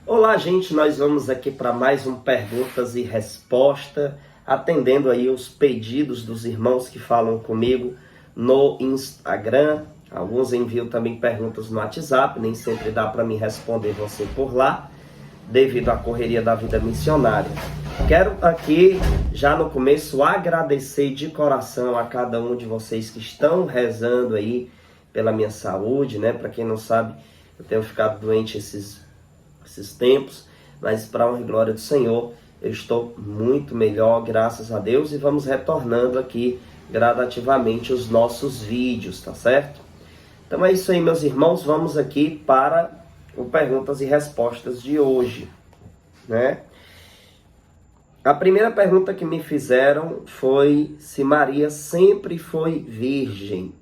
Olá, gente, nós vamos aqui para mais um Perguntas e Respostas, atendendo aí os pedidos dos irmãos que falam comigo no Instagram. Alguns enviam também perguntas no WhatsApp, nem sempre dá para me responder você por lá, devido à correria da vida missionária. Quero aqui, já no começo, agradecer de coração a cada um de vocês que estão rezando aí pela minha saúde, né? Para quem não sabe, eu tenho ficado doente esses tempos, mas para a honra e glória do Senhor, eu estou muito melhor, graças a Deus, e vamos retornando aqui gradativamente os nossos vídeos, tá certo? Então é isso aí, meus irmãos, vamos aqui para o Perguntas e Respostas de hoje, né? A primeira pergunta que me fizeram foi se Maria sempre foi virgem.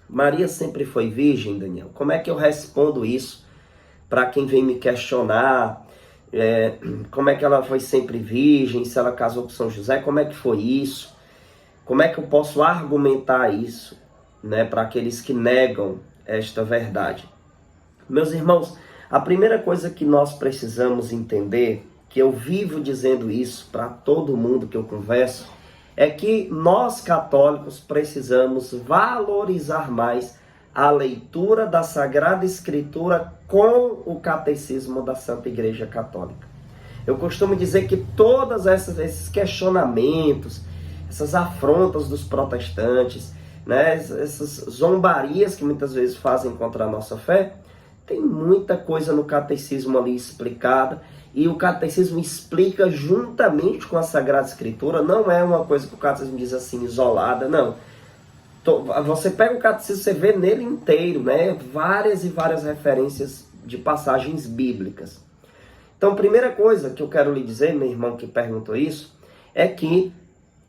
Maria sempre foi virgem, Daniel? Como é que eu respondo isso para quem vem me questionar? Como é que ela foi sempre virgem? Se ela casou com São José, como é que foi isso? Como é que eu posso argumentar isso, né, para aqueles que negam esta verdade? Meus irmãos, a primeira coisa que nós precisamos entender, que eu vivo dizendo isso para todo mundo que eu converso, é que nós católicos precisamos valorizar mais a leitura da Sagrada Escritura com o Catecismo da Santa Igreja Católica. Eu costumo dizer que todos esses questionamentos, essas afrontas dos protestantes, né, essas zombarias que muitas vezes fazem contra a nossa fé, tem muita coisa no Catecismo ali explicada, e o Catecismo explica juntamente com a Sagrada Escritura. Não é uma coisa que o Catecismo diz assim, isolada, não. Você pega o Catecismo, você vê nele inteiro, né? Várias e várias referências de passagens bíblicas. Então, a primeira coisa que eu quero lhe dizer, meu irmão que perguntou isso, é que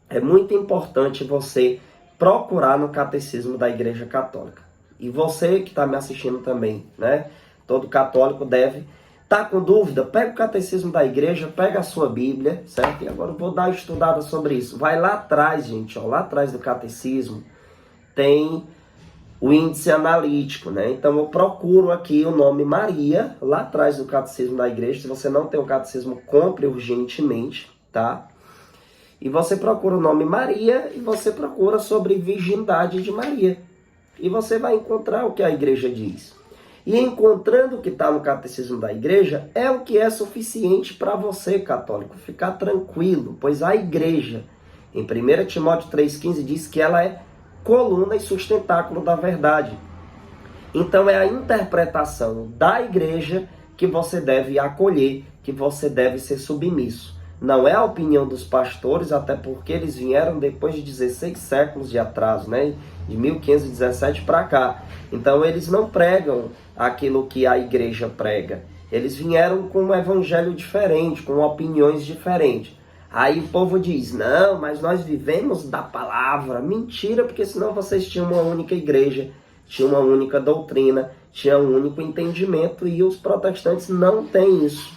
é muito importante você procurar no Catecismo da Igreja Católica. E você que está me assistindo também, né? Todo católico deve estar com dúvida, pega o Catecismo da Igreja, pega a sua Bíblia, certo? E agora eu vou dar uma estudada sobre isso. Vai lá atrás, gente, ó, lá atrás do Catecismo, tem o índice analítico, né? Então eu procuro aqui o nome Maria, lá atrás do Catecismo da Igreja. Se você não tem o Catecismo, compre urgentemente, tá? E você procura o nome Maria e você procura sobre virgindade de Maria. E você vai encontrar o que a Igreja diz. E encontrando o que está no Catecismo da Igreja, é o que é suficiente para você, católico, ficar tranquilo, pois a Igreja, em 1 Timóteo 3,15, diz que ela é coluna e sustentáculo da verdade. Então é a interpretação da Igreja que você deve acolher, que você deve ser submisso. Não é a opinião dos pastores, até porque eles vieram depois de 16 séculos de atraso, né? De 1517 para cá. Então eles não pregam aquilo que a Igreja prega. Eles vieram com um evangelho diferente, com opiniões diferentes. Aí o povo diz, não, mas nós vivemos da palavra. Mentira, porque senão vocês tinham uma única igreja, tinham uma única doutrina, tinham um único entendimento, e os protestantes não têm isso.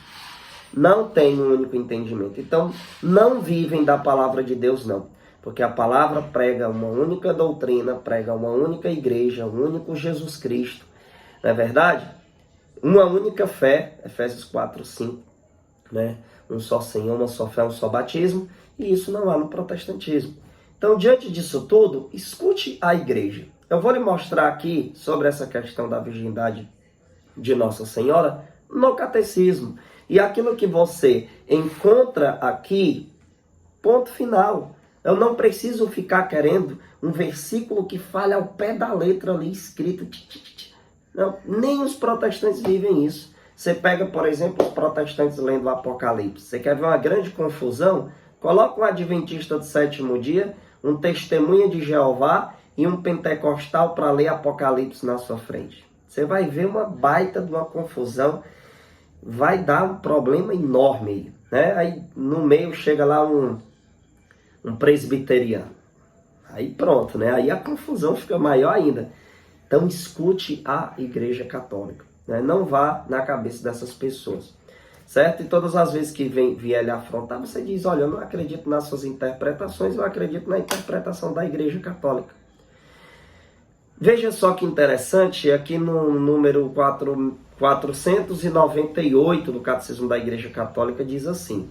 Não têm um único entendimento. Então, não vivem da palavra de Deus, não. Porque a palavra prega uma única doutrina, prega uma única igreja, um único Jesus Cristo. Não é verdade? Uma única fé, Efésios 4:5, né? Um só Senhor, uma só fé, um só batismo, e isso não há no protestantismo. Então, diante disso tudo, escute a Igreja. Eu vou lhe mostrar aqui sobre essa questão da virgindade de Nossa Senhora no Catecismo. E aquilo que você encontra aqui, ponto final. Eu não preciso ficar querendo um versículo que fale ao pé da letra ali escrito. Não, nem os protestantes vivem isso. Você pega, por exemplo, os protestantes lendo o Apocalipse. Você quer ver uma grande confusão? Coloca um adventista do sétimo dia, um testemunha de Jeová e um pentecostal para ler Apocalipse na sua frente. Você vai ver uma baita de uma confusão. Vai dar um problema enorme aí, né? Aí no meio chega lá um presbiteriano. Aí pronto, né? Aí a confusão fica maior ainda. Então escute a Igreja Católica, né? Não vá na cabeça dessas pessoas, certo? E todas as vezes que vier lhe afrontar, você diz, olha, eu não acredito nas suas interpretações, eu acredito na interpretação da Igreja Católica. Veja só que interessante, aqui no número 498 do Catecismo da Igreja Católica diz assim: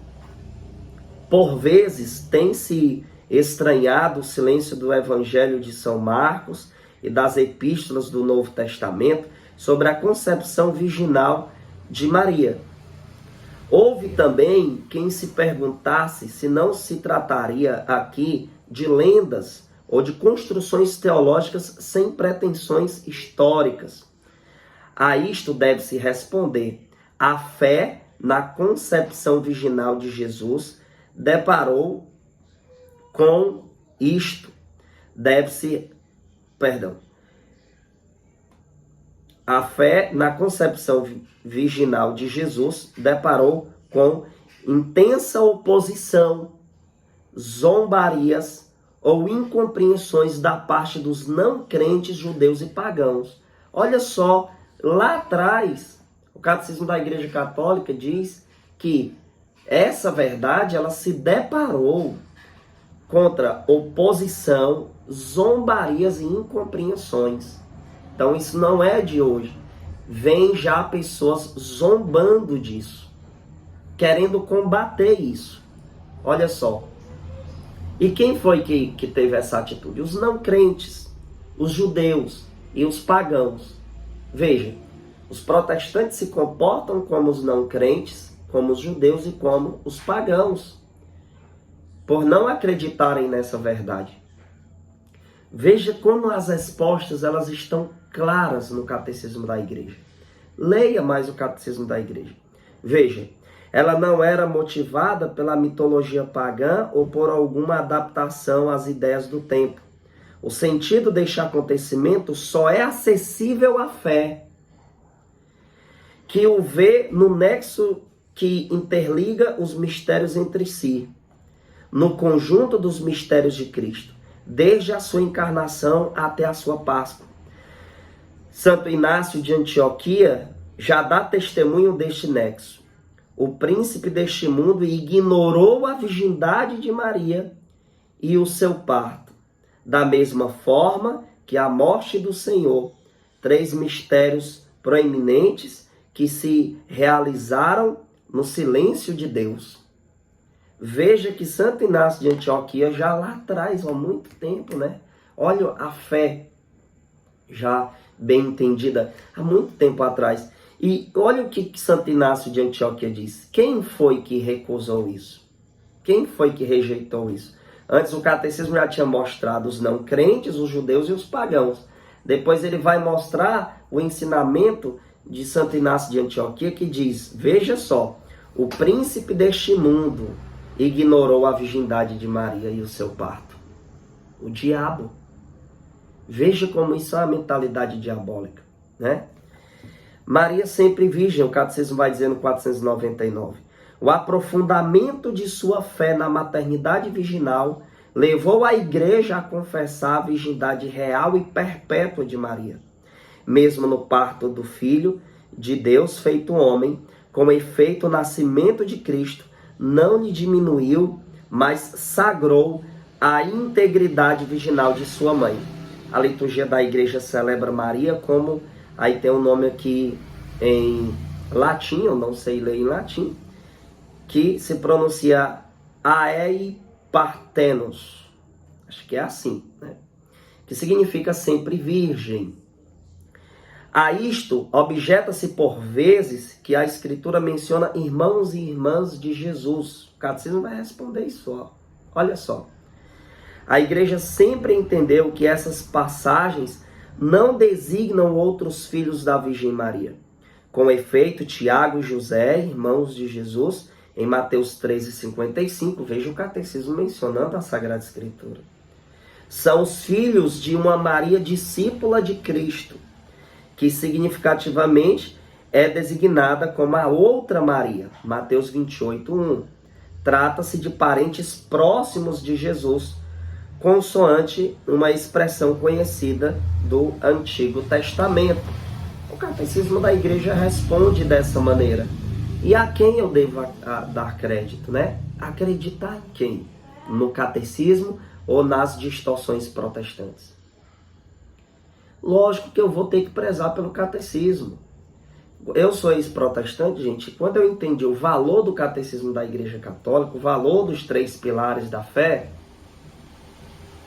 por vezes tem-se estranhado o silêncio do Evangelho de São Marcos e das epístolas do Novo Testamento sobre a concepção virginal de Maria. Houve também quem se perguntasse se não se trataria aqui de lendas ou de construções teológicas sem pretensões históricas. A isto deve-se responder: a fé na concepção virginal de Jesus deparou com isto. A fé na concepção virginal de Jesus deparou com intensa oposição, zombarias ou incompreensões da parte dos não crentes judeus e pagãos. Olha só, lá atrás, o Catecismo da Igreja Católica diz que essa verdade ela se deparou contra oposição, zombarias e incompreensões. Então isso não é de hoje. Vem já pessoas zombando disso, querendo combater isso. Olha só. E quem foi que teve essa atitude? Os não crentes, os judeus e os pagãos. Veja, os protestantes se comportam como os não crentes, como os judeus e como os pagãos, por não acreditarem nessa verdade. Veja como as respostas elas estão claras no Catecismo da Igreja. Leia mais o Catecismo da Igreja. Veja, ela não era motivada pela mitologia pagã ou por alguma adaptação às ideias do tempo. O sentido deste acontecimento só é acessível à fé, que o vê no nexo que interliga os mistérios entre si, no conjunto dos mistérios de Cristo, desde a sua encarnação até a sua Páscoa. Santo Inácio de Antioquia já dá testemunho deste nexo. O príncipe deste mundo ignorou a virgindade de Maria e o seu parto, da mesma forma que a morte do Senhor, 3 mistérios proeminentes que se realizaram no silêncio de Deus. Veja que Santo Inácio de Antioquia, já lá atrás, há muito tempo, né? Olha a fé já bem entendida há muito tempo atrás. E olha o que Santo Inácio de Antioquia diz. Quem foi que recusou isso? Quem foi que rejeitou isso? Antes o catecismo já tinha mostrado os não crentes, os judeus e os pagãos. Depois ele vai mostrar o ensinamento de Santo Inácio de Antioquia, que diz: veja só, o príncipe deste mundo ignorou a virgindade de Maria e o seu parto. O diabo. Veja como isso é uma mentalidade diabólica, né? Maria sempre virgem, o catecismo vai dizer no 499. O aprofundamento de sua fé na maternidade virginal levou a igreja a confessar a virgindade real e perpétua de Maria. Mesmo no parto do Filho de Deus feito homem, com efeito o nascimento de Cristo, não lhe diminuiu, mas sagrou a integridade virginal de sua mãe. A liturgia da igreja celebra Maria como, aí tem um nome aqui em latim, eu não sei ler em latim, que se pronuncia Aei Parthenos. Acho que é assim, né? Que significa sempre virgem. A isto objeta-se por vezes que a Escritura menciona irmãos e irmãs de Jesus. O catecismo vai responder isso, ó. Olha só. A igreja sempre entendeu que essas passagens não designam outros filhos da Virgem Maria. Com efeito, Tiago e José, irmãos de Jesus, em Mateus 13,55, veja o catecismo mencionando a Sagrada Escritura. São os filhos de uma Maria discípula de Cristo, que significativamente é designada como a outra Maria, Mateus 28,1. Trata-se de parentes próximos de Jesus, consoante uma expressão conhecida do Antigo Testamento. O catecismo da igreja responde dessa maneira. E a quem eu devo dar crédito, né? Acreditar em quem? No catecismo ou nas distorções protestantes? Lógico que eu vou ter que prezar pelo catecismo. Eu sou ex-protestante, gente, quando eu entendi o valor do catecismo da Igreja Católica, o valor dos 3 pilares da fé,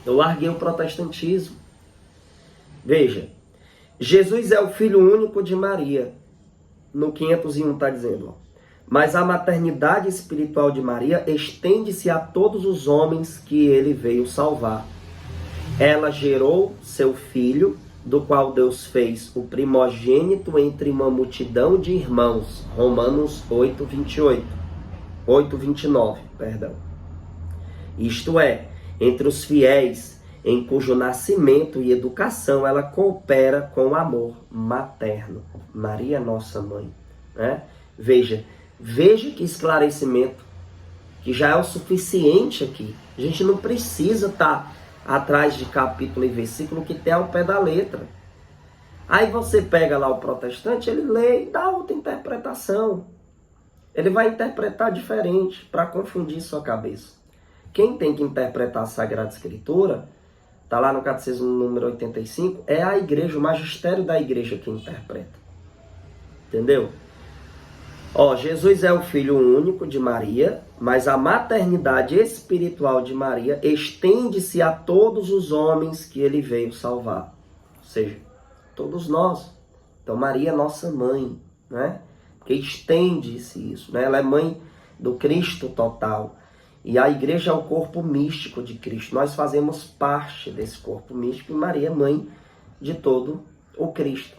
eu larguei o protestantismo. Veja, Jesus é o Filho único de Maria. No 501 está dizendo, ó. Mas a maternidade espiritual de Maria estende-se a todos os homens que ele veio salvar. Ela gerou seu filho, do qual Deus fez o primogênito entre uma multidão de irmãos. Romanos 8:29, perdão. Isto é, entre os fiéis, em cujo nascimento e educação ela coopera com o amor materno. Maria, nossa mãe. Né? Veja que esclarecimento, que já é o suficiente aqui. A gente não precisa estar atrás de capítulo e versículo que tem ao pé da letra. Aí você pega lá o protestante, ele lê e dá outra interpretação. Ele vai interpretar diferente para confundir sua cabeça. Quem tem que interpretar a Sagrada Escritura, está lá no Catecismo número 85, é a igreja, o magistério da igreja que interpreta. Entendeu? Ó, Jesus é o Filho único de Maria, mas a maternidade espiritual de Maria estende-se a todos os homens que ele veio salvar. Ou seja, todos nós. Então Maria é nossa mãe, né? Que estende-se isso, né? Ela é mãe do Cristo total. E a igreja é o corpo místico de Cristo. Nós fazemos parte desse corpo místico e Maria é mãe de todo o Cristo,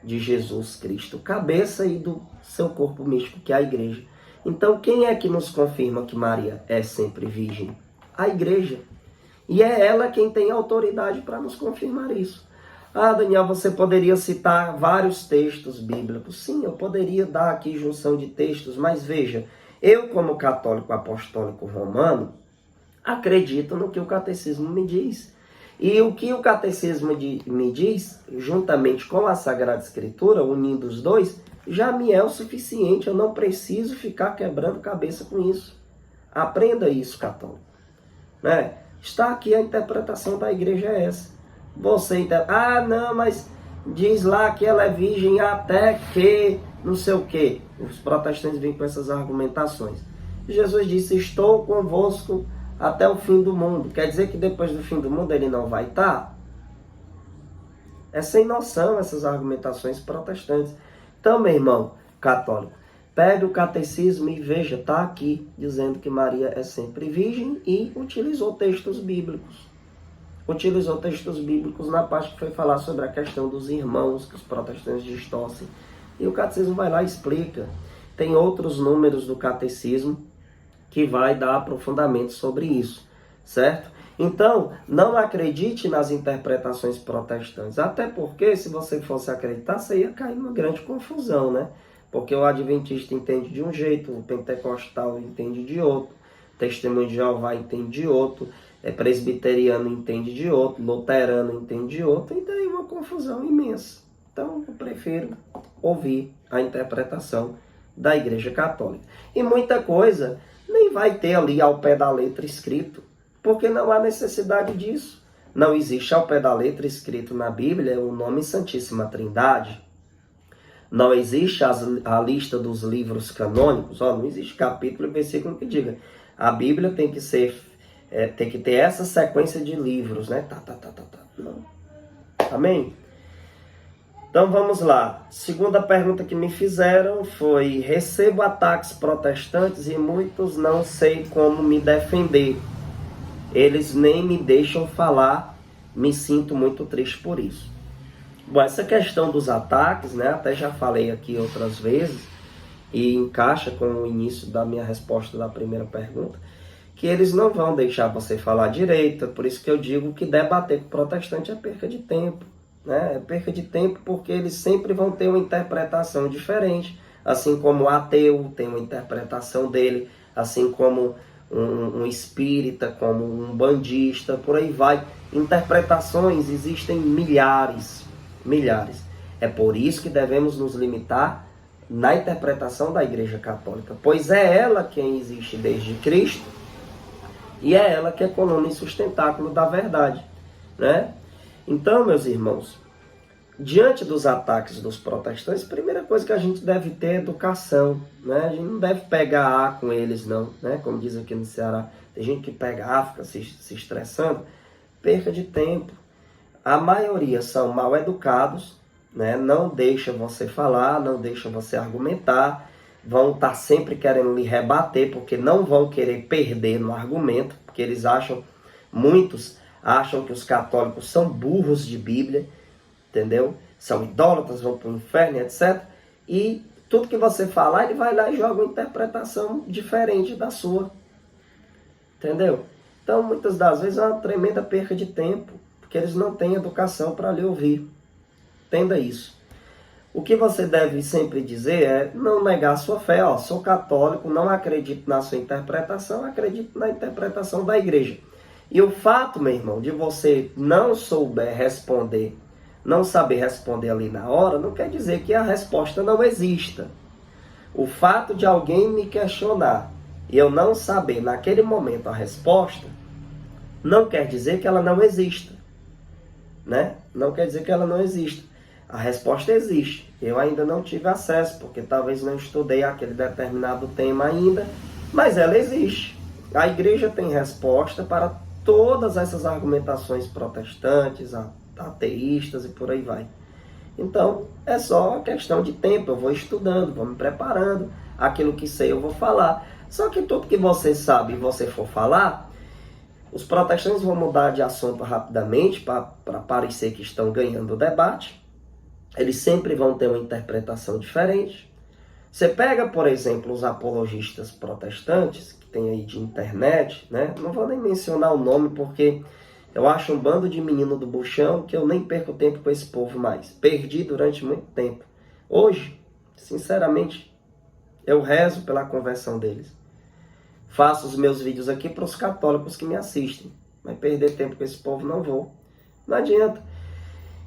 de Jesus Cristo, cabeça e do seu corpo místico, que é a igreja. Então, quem é que nos confirma que Maria é sempre virgem? A igreja. E é ela quem tem autoridade para nos confirmar isso. Ah, Daniel, você poderia citar vários textos bíblicos. Sim, eu poderia dar aqui junção de textos, mas veja, eu, como católico apostólico romano, acredito no que o catecismo me diz. E o que o catecismo me diz, juntamente com a Sagrada Escritura, unindo os dois, já me é o suficiente. Eu não preciso ficar quebrando cabeça com isso. Aprenda isso, católico. Né? Está aqui a interpretação da igreja é essa. Você, não, mas diz lá que ela é virgem até que não sei o quê. Os protestantes vêm com essas argumentações. Jesus disse, estou convosco até o fim do mundo. Quer dizer que depois do fim do mundo ele não vai estar? É sem noção essas argumentações protestantes. Então, meu irmão católico, pegue o catecismo e veja, está aqui dizendo que Maria é sempre virgem e utilizou textos bíblicos. Utilizou textos bíblicos na parte que foi falar sobre a questão dos irmãos, que os protestantes distorcem. E o catecismo vai lá e explica. Tem outros números do catecismo que vai dar aprofundamento sobre isso, certo? Então, não acredite nas interpretações protestantes, até porque se você fosse acreditar, você ia cair numa grande confusão, né? Porque o adventista entende de um jeito, o pentecostal entende de outro, o testemunho de Jeová entende de outro, presbiteriano entende de outro, luterano entende de outro, e daí uma confusão imensa. Então, eu prefiro ouvir a interpretação da Igreja Católica. E muita coisa nem vai ter ali ao pé da letra escrito, porque não há necessidade disso. Não existe ao pé da letra escrito na Bíblia o nome Santíssima Trindade. Não existe a lista dos livros canônicos. Não existe capítulo e versículo que diga. A Bíblia tem que ser, tem que ter essa sequência de livros, né? Não. Amém? Então vamos lá. Segunda pergunta que me fizeram foi: recebo ataques protestantes e muitos não sei como me defender. Eles nem me deixam falar, me sinto muito triste por isso. Bom, essa questão dos ataques, né, até já falei aqui outras vezes, e encaixa com o início da minha resposta da primeira pergunta, que eles não vão deixar você falar direito, por isso que eu digo que debater com o protestante é perca de tempo. Né? É perca de tempo porque eles sempre vão ter uma interpretação diferente, assim como o ateu tem uma interpretação dele, assim como um espírita, como um bandista, por aí vai. Interpretações existem milhares. É por isso que devemos nos limitar na interpretação da Igreja Católica, pois é ela quem existe desde Cristo e é ela que é coluna e sustentáculo da verdade, né? Então, meus irmãos, diante dos ataques dos protestantes, a primeira coisa que a gente deve ter é educação, né? A gente não deve pegar A com eles, não, né? Como diz aqui no Ceará, tem gente que pega A, fica se estressando, perca de tempo. A maioria são mal educados, né? Não deixa você falar, não deixa você argumentar, vão estar sempre querendo lhe rebater, porque não vão querer perder no argumento, porque eles muitos acham que os católicos são burros de Bíblia, entendeu? São idólatras, vão para o inferno, etc. E tudo que você falar, ele vai lá e joga uma interpretação diferente da sua, entendeu? Então, muitas das vezes é uma tremenda perca de tempo, porque eles não têm educação para lhe ouvir. Entenda isso. O que você deve sempre dizer é não negar a sua fé. Ó, sou católico, não acredito na sua interpretação, acredito na interpretação da igreja. E o fato, meu irmão, de você não souber responder, não saber responder ali na hora, não quer dizer que a resposta não exista. O fato de alguém me questionar e eu não saber naquele momento a resposta, não quer dizer que ela não exista, né? Não quer dizer que ela não exista. A resposta existe. Eu ainda não tive acesso, porque talvez não estudei aquele determinado tema ainda, mas ela existe. A igreja tem resposta para todas essas argumentações protestantes, ateístas e por aí vai. Então, é só uma questão de tempo. Eu vou estudando, vou me preparando. Aquilo que sei eu vou falar. Só que tudo que você sabe e você for falar, os protestantes vão mudar de assunto rapidamente para parecer que estão ganhando o debate. Eles sempre vão ter uma interpretação diferente. Você pega, por exemplo, os apologistas protestantes, que tem aí de internet, né? Não vou nem mencionar o nome, porque eu acho um bando de menino do buchão que eu nem perco tempo com esse povo mais. Perdi durante muito tempo. Hoje, sinceramente, eu rezo pela conversão deles. Faço os meus vídeos aqui para os católicos que me assistem. Mas perder tempo com esse povo não vou. Não adianta.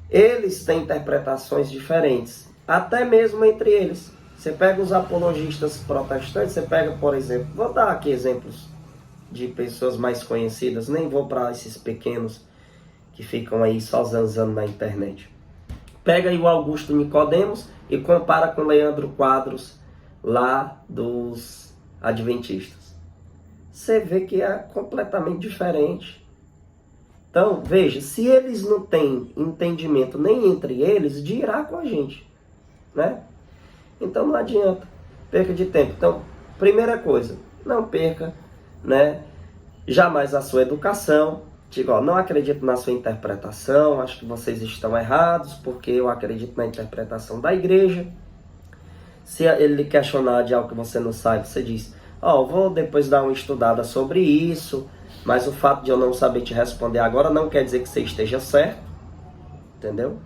Eles têm interpretações diferentes, até mesmo entre eles. Você pega os apologistas protestantes, você pega, por exemplo, vou dar aqui exemplos de pessoas mais conhecidas, nem vou para esses pequenos que ficam aí só zanzando na internet. Pega aí o Augusto Nicodemos e compara com Leandro Quadros, lá dos Adventistas. Você vê que é completamente diferente. Então, veja, se eles não têm entendimento nem entre eles, dirá com a gente, né? Então não adianta, perca de tempo. Então, primeira coisa, não perca, né, jamais a sua educação. Diga, ó, não acredito na sua interpretação, acho que vocês estão errados, porque eu acredito na interpretação da igreja. Se ele lhe questionar de algo que você não sabe, você diz, ó, vou depois dar uma estudada sobre isso, mas o fato de eu não saber te responder agora não quer dizer que você esteja certo, entendeu?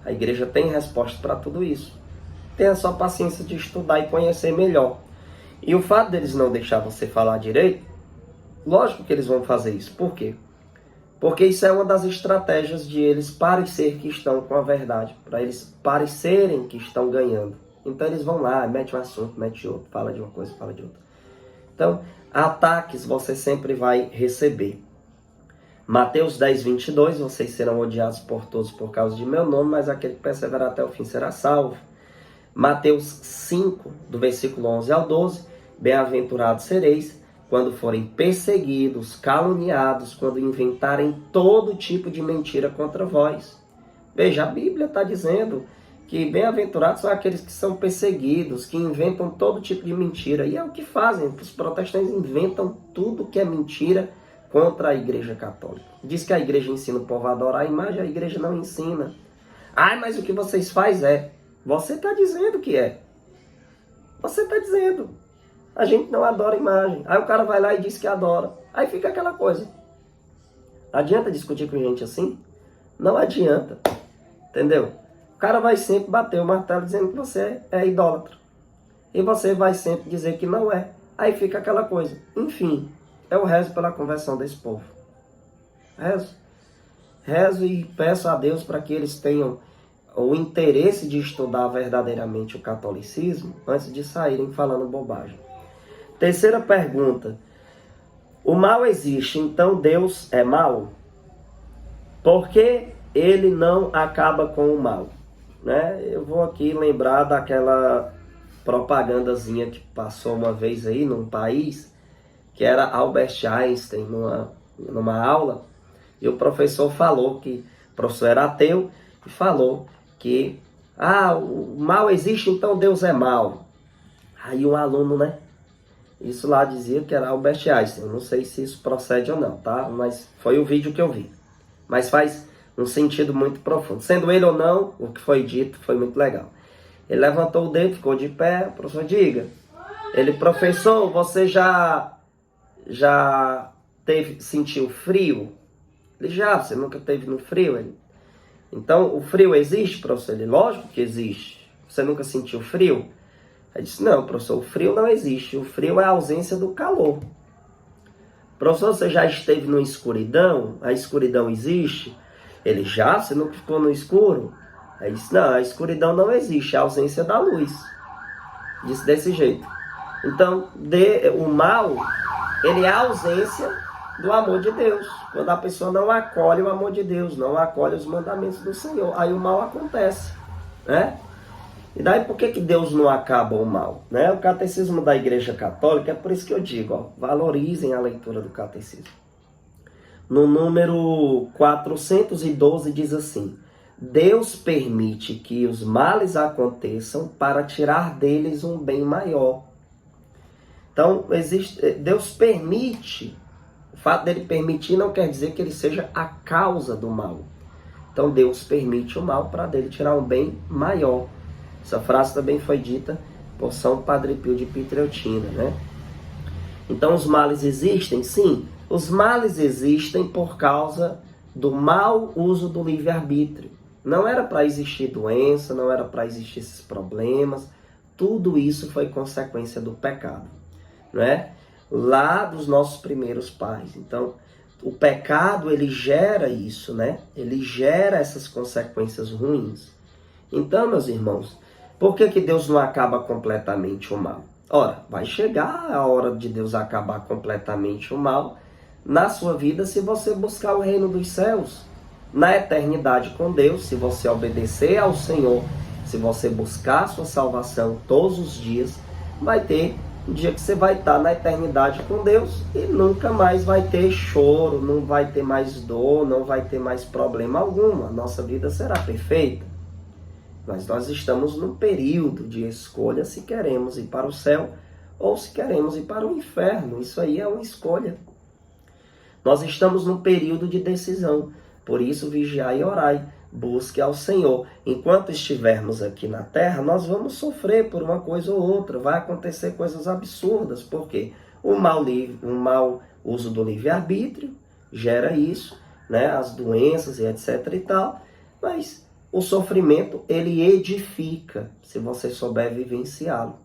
A igreja tem resposta para tudo isso. Tenha só paciência de estudar e conhecer melhor. E o fato deles não deixar você falar direito, lógico que eles vão fazer isso. Por quê? Porque isso é uma das estratégias de eles parecer que estão com a verdade, para eles parecerem que estão ganhando. Então eles vão lá, mete um assunto, mete outro, fala de uma coisa, fala de outra. Então, ataques você sempre vai receber. Mateus 10, 22, vocês serão odiados por todos por causa de meu nome, mas aquele que perseverar até o fim será salvo. Mateus 5, do versículo 11 ao 12, bem-aventurados sereis quando forem perseguidos, caluniados, quando inventarem todo tipo de mentira contra vós. Veja, a Bíblia está dizendo que bem-aventurados são aqueles que são perseguidos, que inventam todo tipo de mentira. E é o que fazem, os protestantes inventam tudo que é mentira contra a igreja católica. Diz que a igreja ensina o povo a adorar a imagem, a igreja não ensina. Ah, mas o que vocês fazem é... Você está dizendo que é. Você está dizendo. A gente não adora a imagem. Aí o cara vai lá e diz que adora. Aí fica aquela coisa. Adianta discutir com gente assim? Não adianta. Entendeu? O cara vai sempre bater o martelo dizendo que você é idólatra. E você vai sempre dizer que não é. Aí fica aquela coisa. Enfim, eu rezo pela conversão desse povo. Rezo. Rezo e peço a Deus para que eles tenham o interesse de estudar verdadeiramente o catolicismo antes de saírem falando bobagem. Terceira pergunta. O mal existe, então Deus é mau? Por que ele não acaba com o mal? né? Eu vou aqui lembrar daquela propagandazinha que passou uma vez aí num país, que era Albert Einstein numa aula, e o professor falou que, o professor era ateu, e falou que, o mal existe, então Deus é mal. Aí um aluno, né? Isso lá dizia que era Albert Einstein. Eu não sei se isso procede ou não, tá? Mas foi o vídeo que eu vi. Mas faz um sentido muito profundo. Sendo ele ou não, o que foi dito foi muito legal. Ele levantou o dedo, ficou de pé. O professor, diga. Ele, professor, você já sentiu frio? Ele, já, você nunca teve no frio? Ele, então, o frio existe, professor? Ele, lógico que existe. Você nunca sentiu frio? Ele disse, não, professor, o frio não existe. O frio é a ausência do calor. Professor, você já esteve na escuridão? A escuridão existe? Ele, já? Você nunca ficou no escuro? Ele disse, não, a escuridão não existe, é a ausência da luz. Disse desse jeito. Então, o mal, ele é a ausência do amor de Deus. Quando a pessoa não acolhe o amor de Deus, não acolhe os mandamentos do Senhor, aí o mal acontece, né? E daí por que Deus não acaba o mal? Né? O catecismo da Igreja Católica, é por isso que eu digo, ó, valorizem a leitura do catecismo. No número 412 diz assim, Deus permite que os males aconteçam para tirar deles um bem maior. Então, Deus permite, o fato dele permitir não quer dizer que ele seja a causa do mal. Então, Deus permite o mal para dele tirar um bem maior. Essa frase também foi dita por São Padre Pio de Pietrelcina, né? Então, os males existem? Sim, os males existem por causa do mau uso do livre-arbítrio. Não era para existir doença, não era para existir esses problemas. Tudo isso foi consequência do pecado, né? Lá dos nossos primeiros pais. Então, o pecado, ele gera isso, né? Ele gera essas consequências ruins. Então, meus irmãos, por que Deus não acaba completamente o mal? Ora, vai chegar a hora de Deus acabar completamente o mal na sua vida se você buscar o reino dos céus. Na eternidade com Deus, se você obedecer ao Senhor, se você buscar a sua salvação todos os dias, vai ter um dia que você vai estar na eternidade com Deus e nunca mais vai ter choro, não vai ter mais dor, não vai ter mais problema algum. A nossa vida será perfeita. Mas nós estamos num período de escolha se queremos ir para o céu ou se queremos ir para o inferno. Isso aí é uma escolha. Nós estamos num período de decisão. Por isso, vigiai e orai. Busque ao Senhor. Enquanto estivermos aqui na terra, nós vamos sofrer por uma coisa ou outra. Vai acontecer coisas absurdas. Por quê? O mau uso do livre-arbítrio gera isso, né? As doenças e etc e tal. Mas o sofrimento, ele edifica, se você souber vivenciá-lo,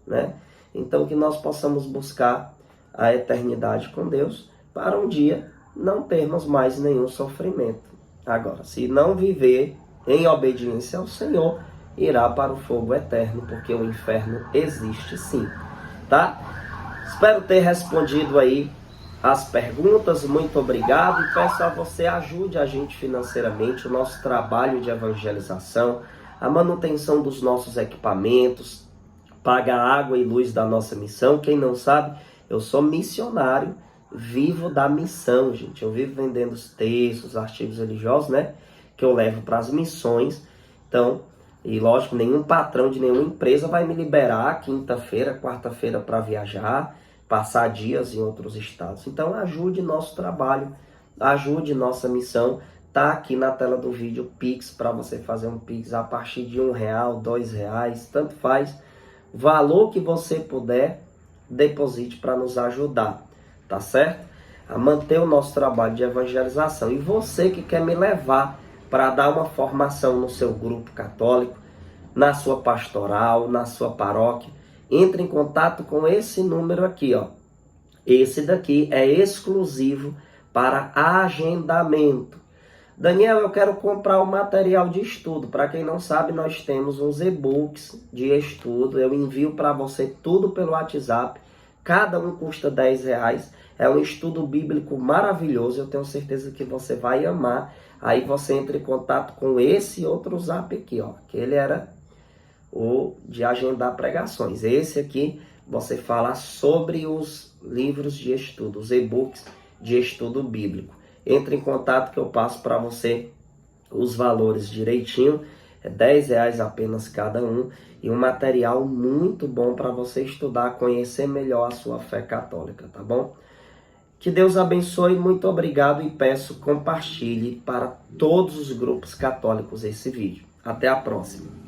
né? Então, que nós possamos buscar a eternidade com Deus para um dia não termos mais nenhum sofrimento. Agora, se não viver em obediência ao Senhor, irá para o fogo eterno, porque o inferno existe sim, tá? Espero ter respondido aí as perguntas, muito obrigado, e peço a você, ajude a gente financeiramente, o nosso trabalho de evangelização, a manutenção dos nossos equipamentos, paga a água e luz da nossa missão. Quem não sabe, eu sou missionário, vivo da missão, gente. Eu vivo vendendo os textos, artigos religiosos, né, que eu levo para as missões. Então, e lógico, nenhum patrão de nenhuma empresa vai me liberar quinta-feira, quarta-feira para viajar, passar dias em outros estados. Então ajude nosso trabalho, ajude nossa missão. Tá aqui na tela do vídeo o Pix, para você fazer um Pix a partir de R$1, R$2, tanto faz. Valor que você puder, deposite para nos ajudar, tá certo? A manter o nosso trabalho de evangelização. E você que quer me levar para dar uma formação no seu grupo católico, na sua pastoral, na sua paróquia, entre em contato com esse número aqui, ó. Esse daqui é exclusivo para agendamento. Daniel, eu quero comprar o material de estudo. Para quem não sabe, nós temos uns e-books de estudo. Eu envio para você tudo pelo WhatsApp. Cada um custa R$10. É um estudo bíblico maravilhoso. Eu tenho certeza que você vai amar. aí você entra em contato com esse outro zap aqui, ó. Que ele era o de agendar pregações. Esse aqui você fala sobre os livros de estudo, os e-books de estudo bíblico. Entre em contato que eu passo para você os valores direitinho. É R$10 apenas cada um. E um material muito bom para você estudar, conhecer melhor a sua fé católica, tá bom? Que Deus abençoe, muito obrigado e peço compartilhe para todos os grupos católicos esse vídeo. Até a próxima.